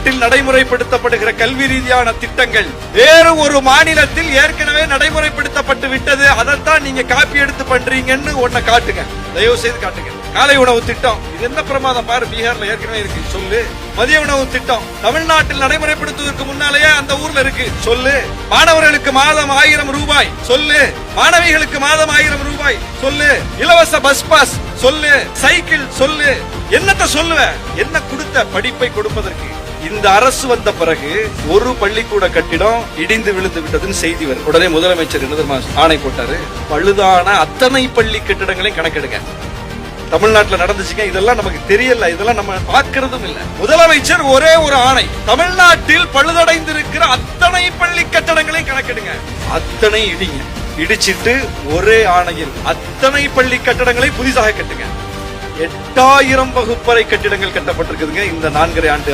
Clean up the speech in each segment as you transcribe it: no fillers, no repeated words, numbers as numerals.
தமிழ்நாட்டில் நடைமுறைப்படுத்தப்படுகிற கல்வி ரீதியான திட்டங்கள் வேறு ஒரு மாநிலத்தில் ஏற்கனவே நடைமுறைப்படுத்தப்பட்டு விட்டது, அதைத்தான் நீங்க காப்பி எடுத்து பண்றீங்கன்னு ஒன்ன காட்டுங்க, தயவு செய்து காட்டுங்க. காலை உணவு திட்டம் இது என்ன பிரமாதம் பாரு, பீகார்ல ஏற்கனவே இருக்கு சொல்லு. மதிய உணவு திட்டம் தமிழ்நாட்டில் நடைமுறைப்படுத்துவதற்கு முன்னாலேயே அந்த ஊர்ல இருக்கு சொல்லு. மாணவர்களுக்கு மாதம் 1000 ரூபாய் சொல்லு, மாணவிகளுக்கு மாதம் 1000 ரூபாய் சொல்லு. இலவச பஸ் பாஸ் சொல்லு, சைக்கிள் சொல்லு. என்னத்த சொல்லுவ? என்ன கொடுத்த படிப்பை கொடுப்பதற்கு? இந்த அரசு வந்த பிறகு ஒரு பள்ளிக்கூட கட்டிடம் இடிந்து விழுந்து விட்டதுன்னு செய்தி வரும். உடனே முதலமைச்சர் என்ன ஆணை போட்டாரு, பழுதான அத்தனை பள்ளி கட்டிடங்களையும் கணக்கெடுங்க. தமிழ்நாட்டில் நடந்துச்சுங்க, இதெல்லாம் நமக்கு தெரியல, இதெல்லாம் நம்ம பார்க்கிறதும் இல்ல. முதலமைச்சர் ஒரே ஒரு ஆணை, தமிழ்நாட்டில் பழுதடைந்திருக்கிற அத்தனை பள்ளி கட்டடங்களையும் கணக்கெடுங்க, அத்தனை இடிங்க. இடிச்சிட்டு ஒரே ஆணையில் அத்தனை பள்ளி கட்டடங்களை புதிதாக கட்டுங்க. 8000 வகுப்பறை கட்டிடங்கள் கட்டப்பட்டிருக்குதுங்க இந்த 4.5 ஆண்டு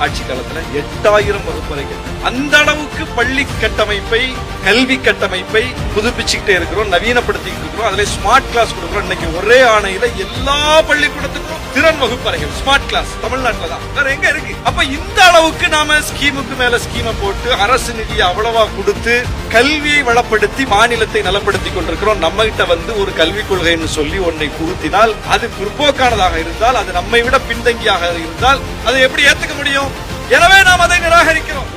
ஆட்சி காலத்துல. 8000 வகுப்பறை அந்த அளவுக்கு பள்ளி கட்டமைப்பை, கல்வி கட்டமைப்பை புதுப்பிச்சுக்கிட்டே இருக்கிறோம், நவீனப்படுத்திக்கிட்டு இருக்கிறோம். அதுல ஸ்மார்ட் கிளாஸ் கொடுக்கிறோம். இன்னைக்கு ஒரே ஆணையில எல்லா பள்ளிக்கூடத்துக்கும் திறன் வகுப்பறைகள் ஸ்மார்ட் கிளாஸ் தமிழ்நாட்டில் தான், வேற எங்க இருக்கு? அப்ப இந்த அளவுக்கு நாம ஸ்கீமுக்கு மேல ஸ்கீமை போட்டு அரசு நிதியை அவ்வளவா கொடுத்து கல்வியை வளப்படுத்தி மாநிலத்தை நலப்படுத்தி கொண்டிருக்கிறோம். நம்ம கிட்ட வந்து ஒரு கல்விக் கொள்கைன்னு சொல்லி ஒன்றை புகுத்தினால் அது பிற்போக்கானதாக இருந்தால், அது நம்மை விட பின்தங்கியாக இருந்தால் அதை எப்படி ஏத்துக்க முடியும்? எனவே நாம் அதை நிராகரிக்கிறோம்.